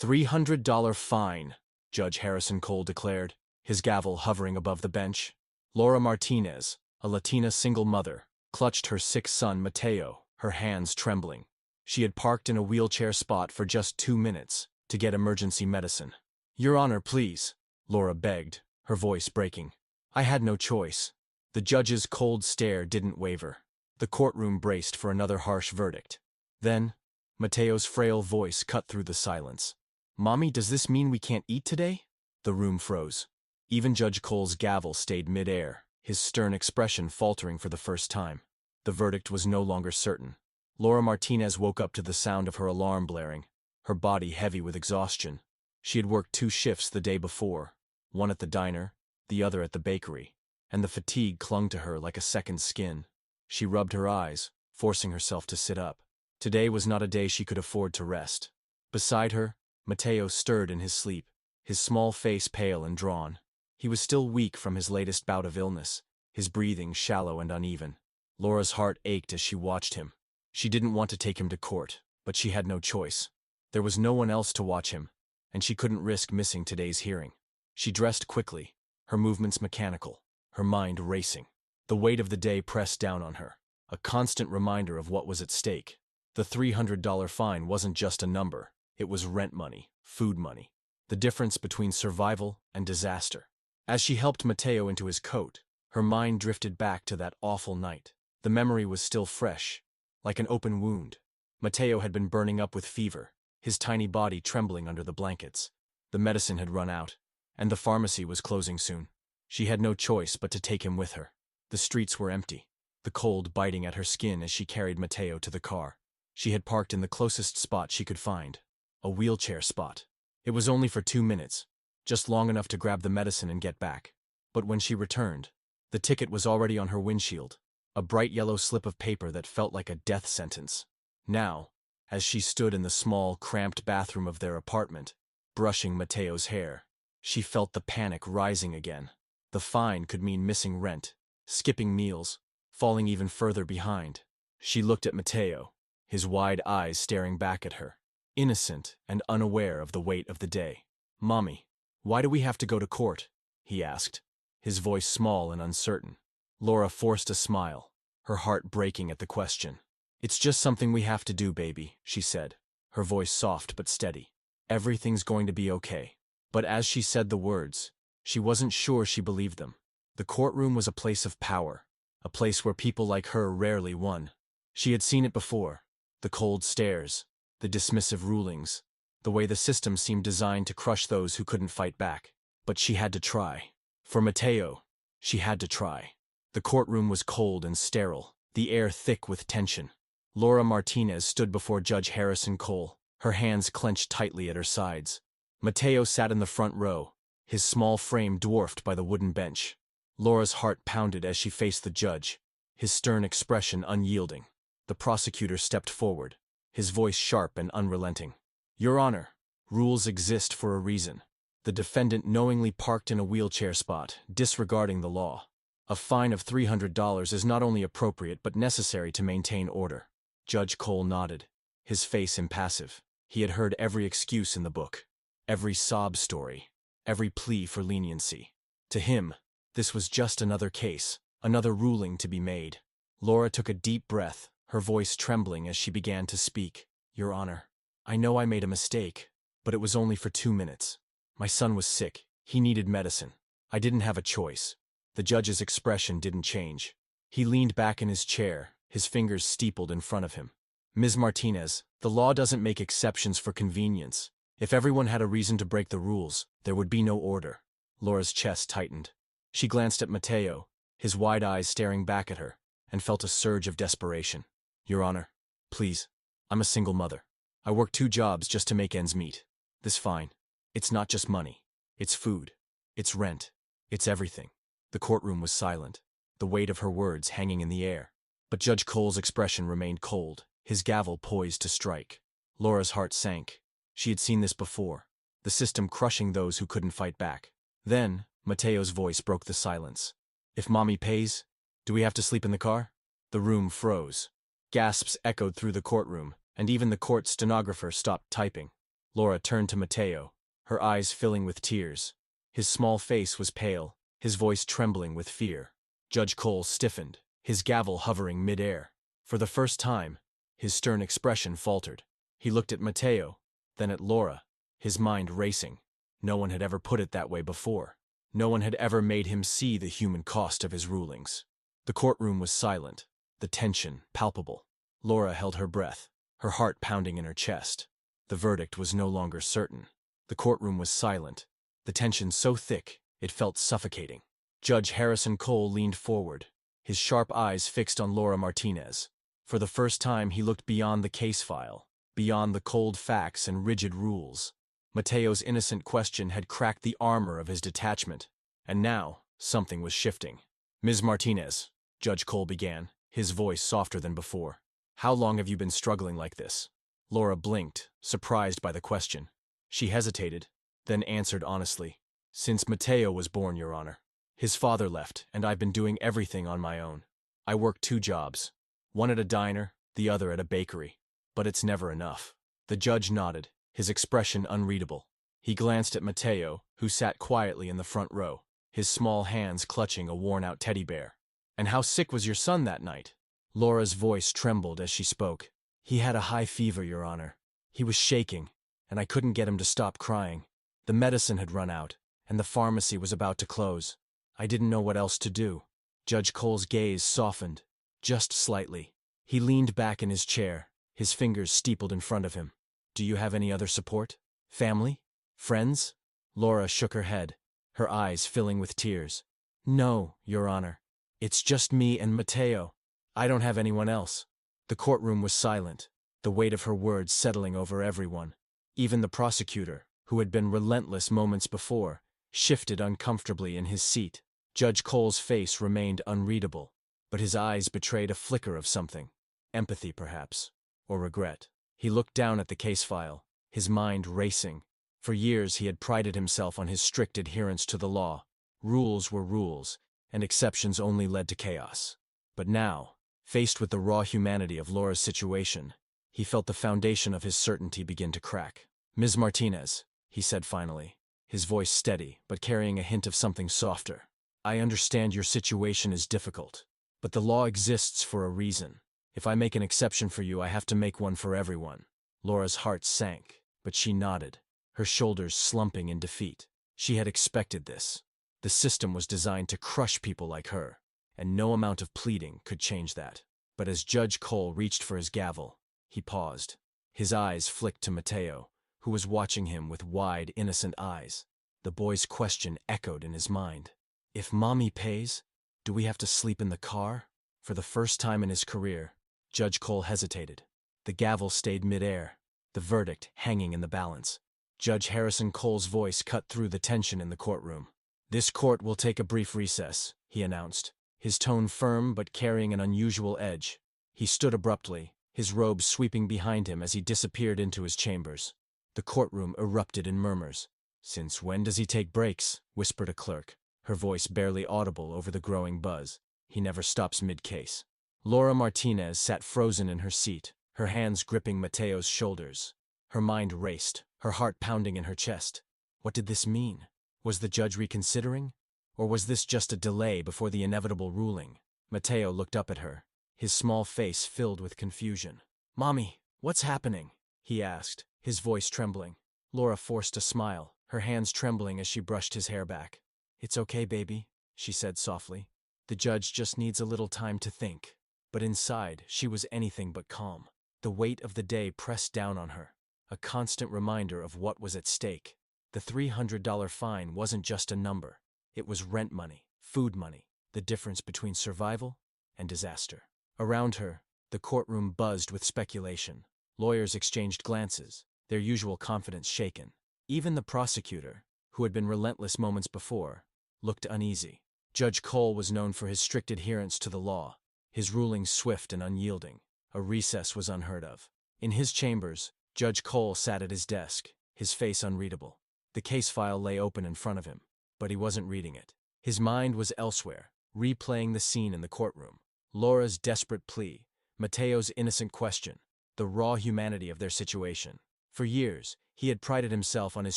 $300 fine, Judge Harrison Cole declared, his gavel hovering above the bench. Laura Martinez, a Latina single mother, clutched her sick son Mateo, her hands trembling. She had parked in a wheelchair spot for just 2 minutes to get emergency medicine. "Your Honor, please," Laura begged, her voice breaking. "I had no choice." The judge's cold stare didn't waver. The courtroom braced for another harsh verdict. Then, Mateo's frail voice cut through the silence. "Mommy, does this mean we can't eat today?" The room froze. Even Judge Cole's gavel stayed mid-air, his stern expression faltering for the first time. The verdict was no longer certain. Laura Martinez woke up to the sound of her alarm blaring, her body heavy with exhaustion. She had worked 2 shifts the day before, one at the diner, the other at the bakery, and the fatigue clung to her like a second skin. She rubbed her eyes, forcing herself to sit up. Today was not a day she could afford to rest. Beside her, Mateo stirred in his sleep, his small face pale and drawn. He was still weak from his latest bout of illness, his breathing shallow and uneven. Laura's heart ached as she watched him. She didn't want to take him to court, but she had no choice. There was no one else to watch him, and she couldn't risk missing today's hearing. She dressed quickly, her movements mechanical, her mind racing. The weight of the day pressed down on her, a constant reminder of what was at stake. The $300 fine wasn't just a number, it was rent money, food money, the difference between survival and disaster. As she helped Mateo into his coat, her mind drifted back to that awful night. The memory was still fresh, like an open wound. Mateo had been burning up with fever, his tiny body trembling under the blankets. The medicine had run out, and the pharmacy was closing soon. She had no choice but to take him with her. The streets were empty, the cold biting at her skin as she carried Mateo to the car. She had parked in the closest spot she could find, a wheelchair spot. It was only for 2 minutes, just long enough to grab the medicine and get back. But when she returned, the ticket was already on her windshield, a bright yellow slip of paper that felt like a death sentence. Now, as she stood in the small, cramped bathroom of their apartment, brushing Mateo's hair, she felt the panic rising again. The fine could mean missing rent, skipping meals, falling even further behind. She looked at Mateo, his wide eyes staring back at her, innocent and unaware of the weight of the day. "Mommy, why do we have to go to court?" he asked, his voice small and uncertain. Laura forced a smile, her heart breaking at the question. "It's just something we have to do, baby," she said, her voice soft but steady. "Everything's going to be okay." But as she said the words, she wasn't sure she believed them. The courtroom was a place of power, a place where people like her rarely won. She had seen it before, the cold stares, the dismissive rulings, the way the system seemed designed to crush those who couldn't fight back. But she had to try. For Mateo, she had to try. The courtroom was cold and sterile, the air thick with tension. Laura Martinez stood before Judge Harrison Cole, her hands clenched tightly at her sides. Mateo sat in the front row, his small frame dwarfed by the wooden bench. Laura's heart pounded as she faced the judge, his stern expression unyielding. The prosecutor stepped forward, his voice sharp and unrelenting. "Your Honor, rules exist for a reason." The defendant knowingly parked in a wheelchair spot, disregarding the law. A fine of $300 is not only appropriate but necessary to maintain order. Judge Cole nodded, his face impassive. He had heard every excuse in the book, every sob story, every plea for leniency. To him, this was just another case, another ruling to be made. Laura took a deep breath, her voice trembling as she began to speak. "Your Honor, I know I made a mistake, but it was only for 2 minutes. My son was sick. He needed medicine. I didn't have a choice." The judge's expression didn't change. He leaned back in his chair, his fingers steepled in front of him. "Ms. Martinez, the law doesn't make exceptions for convenience. If everyone had a reason to break the rules, there would be no order." Laura's chest tightened. She glanced at Mateo, his wide eyes staring back at her, and felt a surge of desperation. "Your Honor, please. I'm a single mother. I work 2 jobs just to make ends meet. This fine, it's not just money. It's food. It's rent. It's everything." The courtroom was silent, the weight of her words hanging in the air. But Judge Cole's expression remained cold, his gavel poised to strike. Laura's heart sank. She had seen this before, the system crushing those who couldn't fight back. Then, Mateo's voice broke the silence. "If Mommy pays, do we have to sleep in the car?" The room froze. Gasps echoed through the courtroom, and even the court stenographer stopped typing. Laura turned to Mateo, her eyes filling with tears. His small face was pale, his voice trembling with fear. Judge Cole stiffened, his gavel hovering mid-air. For the first time, his stern expression faltered. He looked at Mateo, then at Laura, his mind racing. No one had ever put it that way before. No one had ever made him see the human cost of his rulings. The courtroom was silent, the tension palpable. Laura held her breath, her heart pounding in her chest. The verdict was no longer certain. The courtroom was silent, the tension so thick it felt suffocating. Judge Harrison Cole leaned forward, his sharp eyes fixed on Laura Martinez. For the first time he looked beyond the case file, beyond the cold facts and rigid rules. Mateo's innocent question had cracked the armor of his detachment, and now something was shifting. "Ms. Martinez," Judge Cole began, his voice softer than before. "How long have you been struggling like this?" Laura blinked, surprised by the question. She hesitated, then answered honestly. "Since Mateo was born, Your Honor. His father left, and I've been doing everything on my own. I work 2 jobs, one at a diner, the other at a bakery. But it's never enough." The judge nodded, his expression unreadable. He glanced at Mateo, who sat quietly in the front row, his small hands clutching a worn-out teddy bear. "And how sick was your son that night?" Laura's voice trembled as she spoke. "He had a high fever, Your Honor. He was shaking, and I couldn't get him to stop crying. The medicine had run out, and the pharmacy was about to close. I didn't know what else to do." Judge Cole's gaze softened, just slightly. He leaned back in his chair, his fingers steepled in front of him. "Do you have any other support? Family? Friends?" Laura shook her head, her eyes filling with tears. "No, Your Honor. It's just me and Mateo. I don't have anyone else." The courtroom was silent, the weight of her words settling over everyone. Even the prosecutor, who had been relentless moments before, shifted uncomfortably in his seat. Judge Cole's face remained unreadable, but his eyes betrayed a flicker of something. Empathy, perhaps, or regret. He looked down at the case file, his mind racing. For years he had prided himself on his strict adherence to the law. Rules were rules, and exceptions only led to chaos. But now, faced with the raw humanity of Laura's situation, he felt the foundation of his certainty begin to crack. "Ms. Martinez," he said finally, his voice steady but carrying a hint of something softer. "I understand your situation is difficult, but the law exists for a reason. If I make an exception for you, I have to make one for everyone." Laura's heart sank, but she nodded, her shoulders slumping in defeat. She had expected this. The system was designed to crush people like her, and no amount of pleading could change that. But as Judge Cole reached for his gavel, he paused. His eyes flicked to Mateo, who was watching him with wide, innocent eyes. The boy's question echoed in his mind. "If Mommy pays, do we have to sleep in the car?" For the first time in his career, Judge Cole hesitated. The gavel stayed mid-air, the verdict hanging in the balance. Judge Harrison Cole's voice cut through the tension in the courtroom. "This court will take a brief recess," he announced, his tone firm but carrying an unusual edge. He stood abruptly, his robes sweeping behind him as he disappeared into his chambers. The courtroom erupted in murmurs. "Since when does he take breaks?" whispered a clerk, her voice barely audible over the growing buzz. "He never stops mid-case." Laura Martinez sat frozen in her seat, her hands gripping Mateo's shoulders. Her mind raced, her heart pounding in her chest. What did this mean? Was the judge reconsidering? Or was this just a delay before the inevitable ruling? Mateo looked up at her, his small face filled with confusion. "Mommy, what's happening?" he asked, his voice trembling. Laura forced a smile, her hands trembling as she brushed his hair back. "It's okay, baby," she said softly. "The judge just needs a little time to think." But inside, she was anything but calm. The weight of the day pressed down on her, a constant reminder of what was at stake. The $300 fine wasn't just a number. It was rent money, food money, the difference between survival and disaster. Around her, the courtroom buzzed with speculation. Lawyers exchanged glances, their usual confidence shaken. Even the prosecutor, who had been relentless moments before, looked uneasy. Judge Cole was known for his strict adherence to the law, his rulings swift and unyielding. A recess was unheard of. In his chambers, Judge Cole sat at his desk, his face unreadable. The case file lay open in front of him, but he wasn't reading it. His mind was elsewhere, replaying the scene in the courtroom. Laura's desperate plea, Mateo's innocent question, the raw humanity of their situation. For years, He had prided himself on his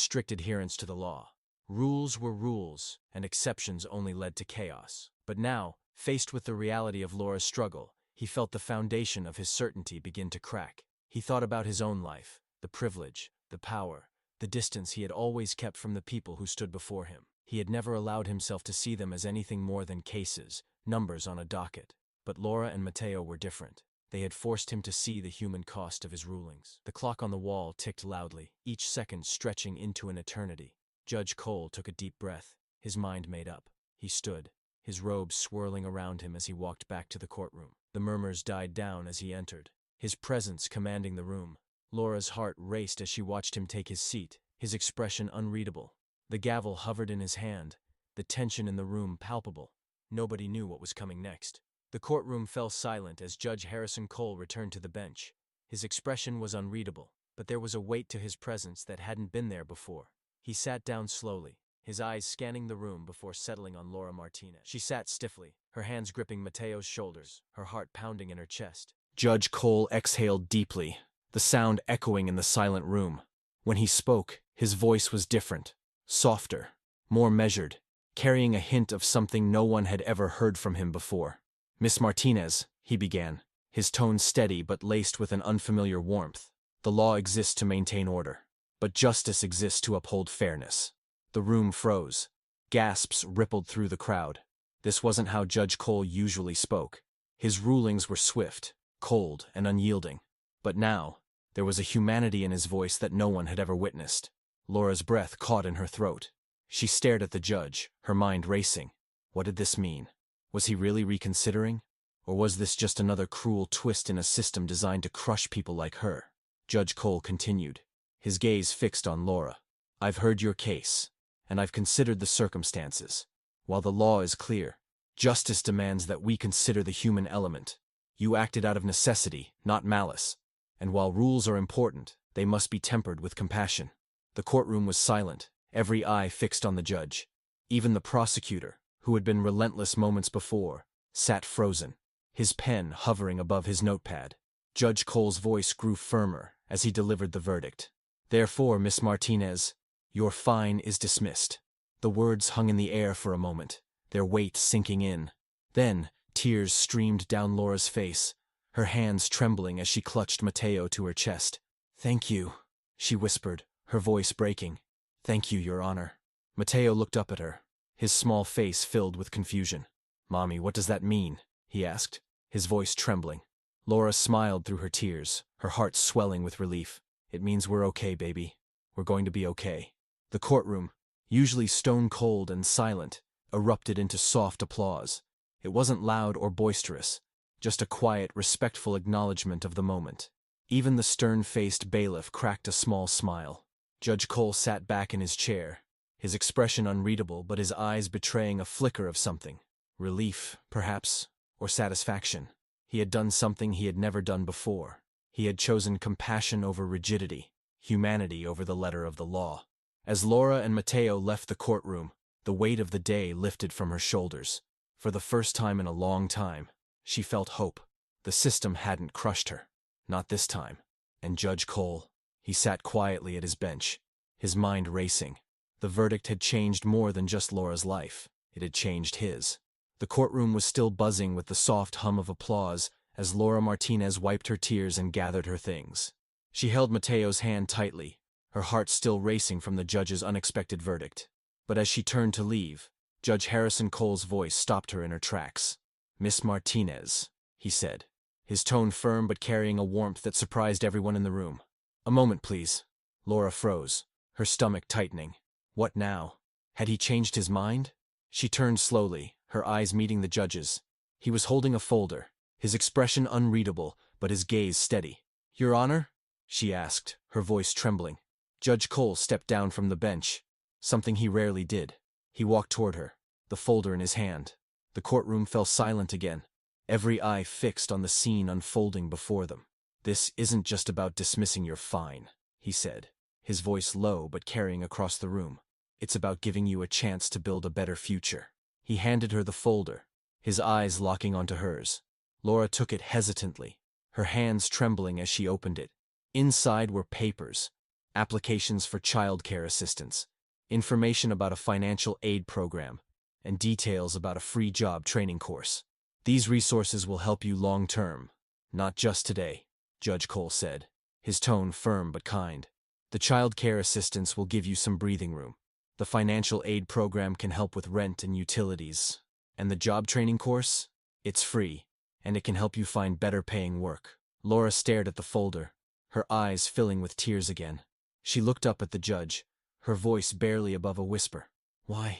strict adherence to the law. Rules were rules, and exceptions only led to chaos. But now, faced with the reality of Laura's struggle, he felt the foundation of his certainty begin to crack. He thought about his own life, the privilege, the power, the distance he had always kept from the people who stood before him. He had never allowed himself to see them as anything more than cases, numbers on a docket. But Laura and Mateo were different. They had forced him to see the human cost of his rulings. The clock on the wall ticked loudly, each second stretching into an eternity. Judge Cole took a deep breath, his mind made up. He stood, his robes swirling around him as he walked back to the courtroom. The murmurs died down as he entered, his presence commanding the room. Laura's heart raced as she watched him take his seat, his expression unreadable. The gavel hovered in his hand, the tension in the room palpable. Nobody knew what was coming next. The courtroom fell silent as Judge Harrison Cole returned to the bench. His expression was unreadable, but there was a weight to his presence that hadn't been there before. He sat down slowly, his eyes scanning the room before settling on Laura Martinez. She sat stiffly, her hands gripping Mateo's shoulders, her heart pounding in her chest. Judge Cole exhaled deeply, the sound echoing in the silent room. When he spoke, his voice was different, softer, more measured, carrying a hint of something no one had ever heard from him before. "Miss Martinez," he began, his tone steady but laced with an unfamiliar warmth. "The law exists to maintain order, but justice exists to uphold fairness." The room froze. Gasps rippled through the crowd. This wasn't how Judge Cole usually spoke. His rulings were swift, cold, and unyielding. But now, there was a humanity in his voice that no one had ever witnessed. Laura's breath caught in her throat. She stared at the judge, her mind racing. What did this mean? Was he really reconsidering? Or was this just another cruel twist in a system designed to crush people like her? Judge Cole continued, his gaze fixed on Laura. "I've heard your case, and I've considered the circumstances. While the law is clear, justice demands that we consider the human element. You acted out of necessity, not malice. And while rules are important, they must be tempered with compassion." The courtroom was silent, every eye fixed on the judge. Even the prosecutor, who had been relentless moments before, sat frozen, his pen hovering above his notepad. Judge Cole's voice grew firmer as he delivered the verdict. "Therefore, Miss Martinez, your fine is dismissed." The words hung in the air for a moment, their weight sinking in. Then, tears streamed down Laura's face, her hands trembling as she clutched Mateo to her chest. "Thank you," she whispered, her voice breaking. "Thank you, Your Honor." Mateo looked up at her, his small face filled with confusion. "Mommy, what does that mean?" he asked, his voice trembling. Laura smiled through her tears, her heart swelling with relief. "It means we're okay, baby. We're going to be okay." The courtroom, usually stone-cold and silent, erupted into soft applause. It wasn't loud or boisterous, just a quiet, respectful acknowledgement of the moment. Even the stern-faced bailiff cracked a small smile. Judge Cole sat back in his chair, his expression unreadable but his eyes betraying a flicker of something. Relief, perhaps, or satisfaction. He had done something he had never done before. He had chosen compassion over rigidity, humanity over the letter of the law. As Laura and Mateo left the courtroom, the weight of the day lifted from her shoulders. For the first time in a long time, she felt hope. The system hadn't crushed her. Not this time. And Judge Cole, he sat quietly at his bench, his mind racing. The verdict had changed more than just Laura's life. It had changed his. The courtroom was still buzzing with the soft hum of applause as Laura Martinez wiped her tears and gathered her things. She held Mateo's hand tightly, her heart still racing from the judge's unexpected verdict. But as she turned to leave, Judge Harrison Cole's voice stopped her in her tracks. "Miss Martinez," he said, his tone firm but carrying a warmth that surprised everyone in the room. "A moment, please." Laura froze, her stomach tightening. What now? Had he changed his mind? She turned slowly, her eyes meeting the judge's. He was holding a folder, his expression unreadable, but his gaze steady. "Your Honor?" she asked, her voice trembling. Judge Cole stepped down from the bench, something he rarely did. He walked toward her, the folder in his hand. The courtroom fell silent again, every eye fixed on the scene unfolding before them. "This isn't just about dismissing your fine," he said, his voice low but carrying across the room. "It's about giving you a chance to build a better future." He handed her the folder, his eyes locking onto hers. Laura took it hesitantly, her hands trembling as she opened it. Inside were papers, applications for childcare assistance, information about a financial aid program, and details about a free job training course. These resources will help you long-term, not just today, Judge Cole said, his tone firm but kind. The child care assistance will give you some breathing room. The financial aid program can help with rent and utilities. And the job training course? It's free, and it can help you find better-paying work. Laura stared at the folder, her eyes filling with tears again. She looked up at the judge, her voice barely above a whisper. Why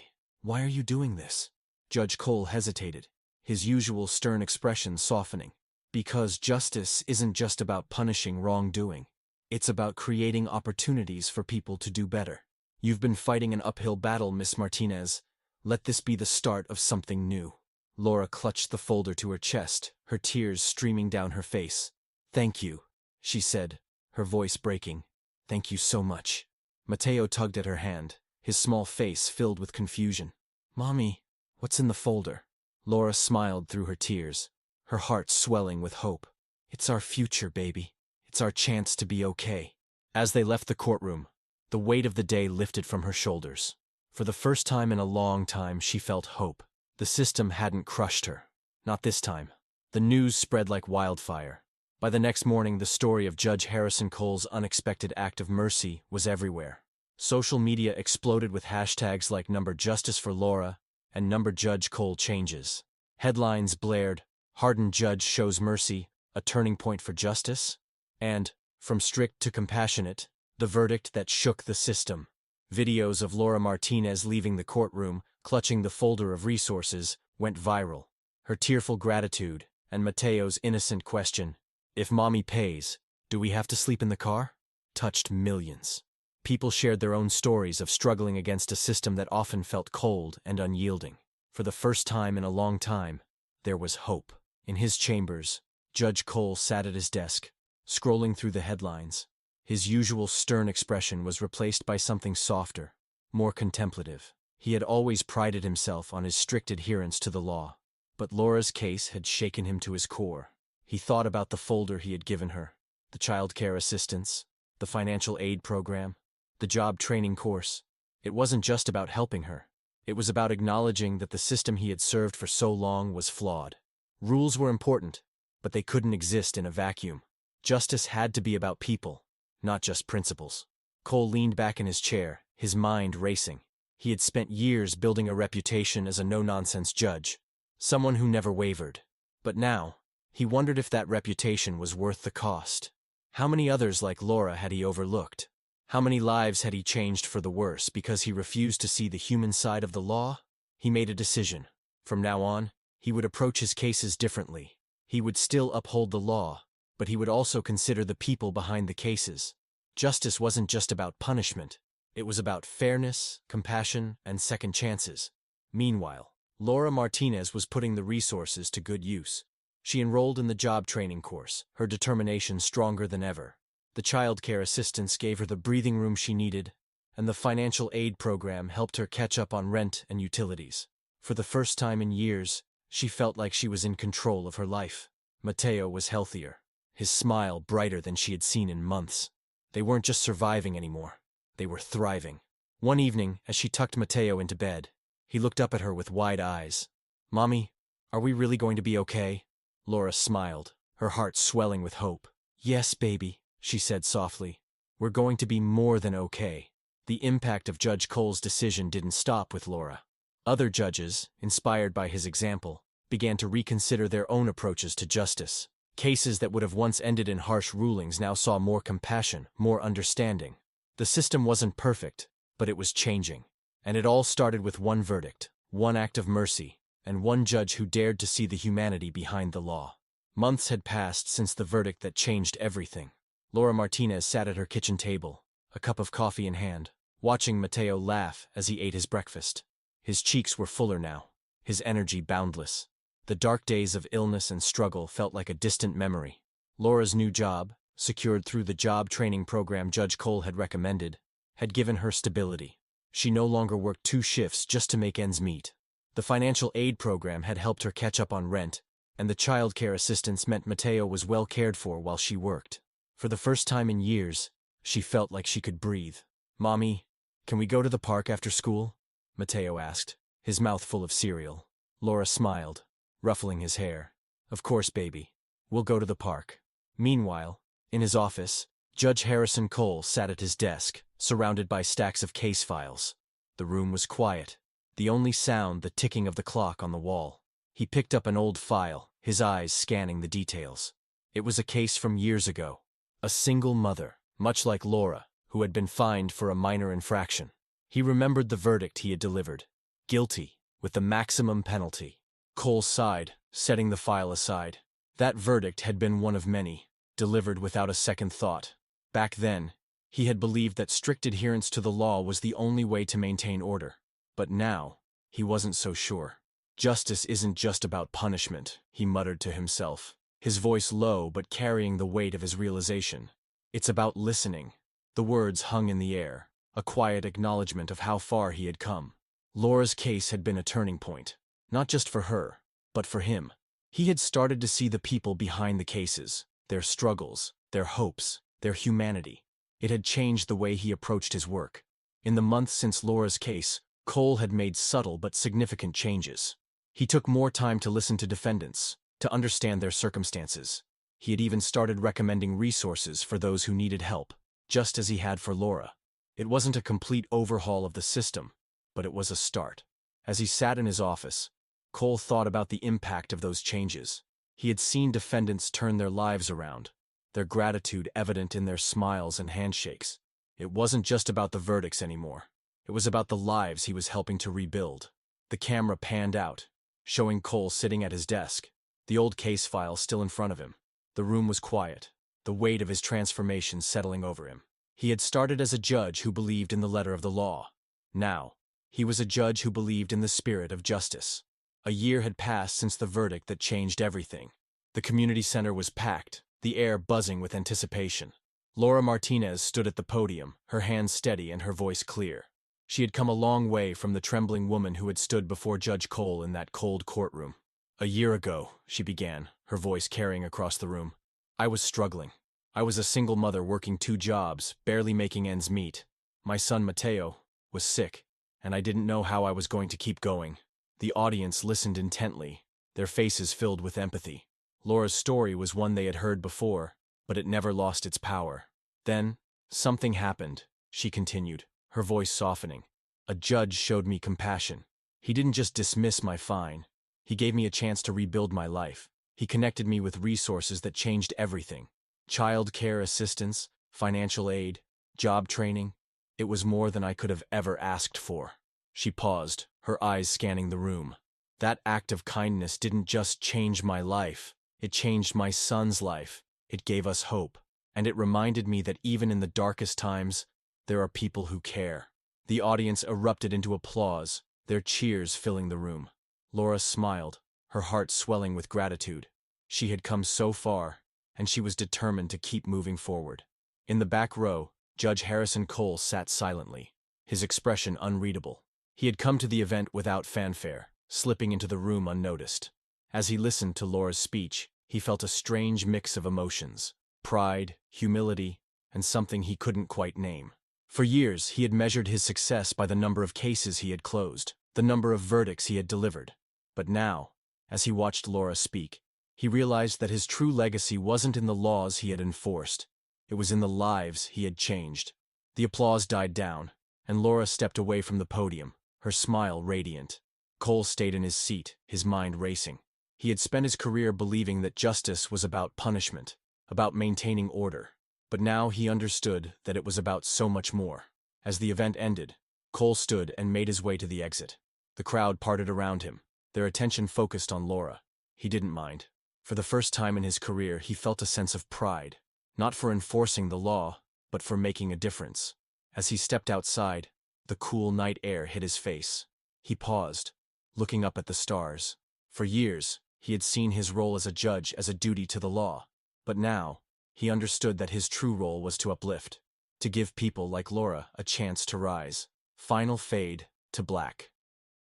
are you doing this? Judge Cole hesitated, his usual stern expression softening. Because justice isn't just about punishing wrongdoing. It's about creating opportunities for people to do better. You've been fighting an uphill battle, Miss Martinez. Let this be the start of something new. Laura clutched the folder to her chest, her tears streaming down her face. Thank you, she said, her voice breaking. Thank you so much. Mateo tugged at her hand, his small face filled with confusion. Mommy, what's in the folder? Laura smiled through her tears, her heart swelling with hope. It's our future, baby. It's our chance to be okay. As they left the courtroom, the weight of the day lifted from her shoulders. For the first time in a long time, she felt hope. The system hadn't crushed her. Not this time. The news spread like wildfire. By the next morning, the story of Judge Harrison Cole's unexpected act of mercy was everywhere. Social media exploded with hashtags like #JusticeForLaura and #JudgeColeChanges. Headlines blared, "Hardened Judge Shows Mercy, a Turning Point for Justice," and, "From Strict to Compassionate, the Verdict That Shook the System." Videos of Laura Martinez leaving the courtroom, clutching the folder of resources, went viral. Her tearful gratitude, and Mateo's innocent question, "If Mommy pays, do we have to sleep in the car?" touched millions. People shared their own stories of struggling against a system that often felt cold and unyielding. For the first time in a long time, there was hope. In his chambers, Judge Cole sat at his desk, scrolling through the headlines. His usual stern expression was replaced by something softer, more contemplative. He had always prided himself on his strict adherence to the law, but Laura's case had shaken him to his core. He thought about the folder he had given her, the child care assistance, the financial aid program, the job training course. It wasn't just about helping her. It was about acknowledging that the system he had served for so long was flawed. Rules were important, but they couldn't exist in a vacuum. Justice had to be about people, not just principles. Cole leaned back in his chair, his mind racing. He had spent years building a reputation as a no-nonsense judge, someone who never wavered. But now, he wondered if that reputation was worth the cost. How many others like Laura had he overlooked? How many lives had he changed for the worse because he refused to see the human side of the law? He made a decision. From now on, he would approach his cases differently. He would still uphold the law, but he would also consider the people behind the cases. Justice wasn't just about punishment. It was about fairness, compassion, and second chances. Meanwhile, Laura Martinez was putting the resources to good use. She enrolled in the job training course, her determination stronger than ever. The child care assistance gave her the breathing room she needed, and the financial aid program helped her catch up on rent and utilities. For the first time in years, she felt like she was in control of her life. Mateo was healthier, his smile brighter than she had seen in months. They weren't just surviving anymore. They were thriving. One evening, as she tucked Mateo into bed, he looked up at her with wide eyes. "Mommy, are we really going to be okay?" Laura smiled, her heart swelling with hope. "Yes, baby," she said softly. "We're going to be more than okay." The impact of Judge Cole's decision didn't stop with Laura. Other judges, inspired by his example, began to reconsider their own approaches to justice. Cases that would have once ended in harsh rulings now saw more compassion, more understanding. The system wasn't perfect, but it was changing. And it all started with one verdict, one act of mercy, and one judge who dared to see the humanity behind the law. Months had passed since the verdict that changed everything. Laura Martinez sat at her kitchen table, a cup of coffee in hand, watching Mateo laugh as he ate his breakfast. His cheeks were fuller now, his energy boundless. The dark days of illness and struggle felt like a distant memory. Laura's new job, secured through the job training program Judge Cole had recommended, had given her stability. She no longer worked 2 shifts just to make ends meet. The financial aid program had helped her catch up on rent, and the child care assistance meant Mateo was well cared for while she worked. For the first time in years, She felt like she could breathe. "Mommy, can we go to the park after school?" Mateo asked, his mouth full of cereal. Laura smiled, ruffling his hair. "Of course, baby. We'll go to the park." Meanwhile, in his office, Judge Harrison Cole sat at his desk, surrounded by stacks of case files. The room was quiet, the only sound the ticking of the clock on the wall. He picked up an old file, his eyes scanning the details. It was a case from years ago. A single mother, much like Laura, who had been fined for a minor infraction. He remembered the verdict he had delivered. Guilty, with the maximum penalty. Cole sighed, setting the file aside. That verdict had been one of many, delivered without a second thought. Back then, he had believed that strict adherence to the law was the only way to maintain order. But now, he wasn't so sure. "Justice isn't just about punishment," he muttered to himself, his voice low but carrying the weight of his realization. "It's about listening." The words hung in the air, a quiet acknowledgement of how far he had come. Laura's case had been a turning point, not just for her, but for him. He had started to see the people behind the cases, their struggles, their hopes, their humanity. It had changed the way he approached his work. In the months since Laura's case, Cole had made subtle but significant changes. He took more time to listen to defendants, to understand their circumstances. He had even started recommending resources for those who needed help, just as he had for Laura. It wasn't a complete overhaul of the system, but it was a start. As he sat in his office, Cole thought about the impact of those changes. He had seen defendants turn their lives around, their gratitude evident in their smiles and handshakes. It wasn't just about the verdicts anymore. It was about the lives he was helping to rebuild. The camera panned out, showing Cole sitting at his desk, the old case file still in front of him. The room was quiet, the weight of his transformation settling over him. He had started as a judge who believed in the letter of the law. Now, he was a judge who believed in the spirit of justice. A year had passed since the verdict that changed everything. The community center was packed, the air buzzing with anticipation. Laura Martinez stood at the podium, her hands steady and her voice clear. She had come a long way from the trembling woman who had stood before Judge Cole in that cold courtroom. "A year ago," she began, her voice carrying across the room, "I was struggling. I was a single mother working 2 jobs, barely making ends meet. My son Mateo was sick, and I didn't know how I was going to keep going." The audience listened intently, their faces filled with empathy. Laura's story was one they had heard before, but it never lost its power. "Then, something happened," she continued, her voice softening. "A judge showed me compassion. He didn't just dismiss my fine. He gave me a chance to rebuild my life. He connected me with resources that changed everything. Child care assistance, financial aid, job training. It was more than I could have ever asked for." She paused, her eyes scanning the room. "That act of kindness didn't just change my life. It changed my son's life. It gave us hope. And it reminded me that even in the darkest times, there are people who care." The audience erupted into applause, their cheers filling the room. Laura smiled, her heart swelling with gratitude. She had come so far, and she was determined to keep moving forward. In the back row, Judge Harrison Cole sat silently, his expression unreadable. He had come to the event without fanfare, slipping into the room unnoticed. As he listened to Laura's speech, he felt a strange mix of emotions: pride, humility, and something he couldn't quite name. For years, he had measured his success by the number of cases he had closed, the number of verdicts he had delivered. But now, as he watched Laura speak, he realized that his true legacy wasn't in the laws he had enforced. It was in the lives he had changed. The applause died down, and Laura stepped away from the podium, her smile radiant. Cole stayed in his seat, his mind racing. He had spent his career believing that justice was about punishment, about maintaining order. But now he understood that it was about so much more. As the event ended, Cole stood and made his way to the exit. The crowd parted around him, their attention focused on Laura. He didn't mind. For the first time in his career, he felt a sense of pride, not for enforcing the law, but for making a difference. As he stepped outside, the cool night air hit his face. He paused, looking up at the stars. For years, he had seen his role as a judge as a duty to the law. But now, he understood that his true role was to uplift, to give people like Laura a chance to rise. Final fade to black.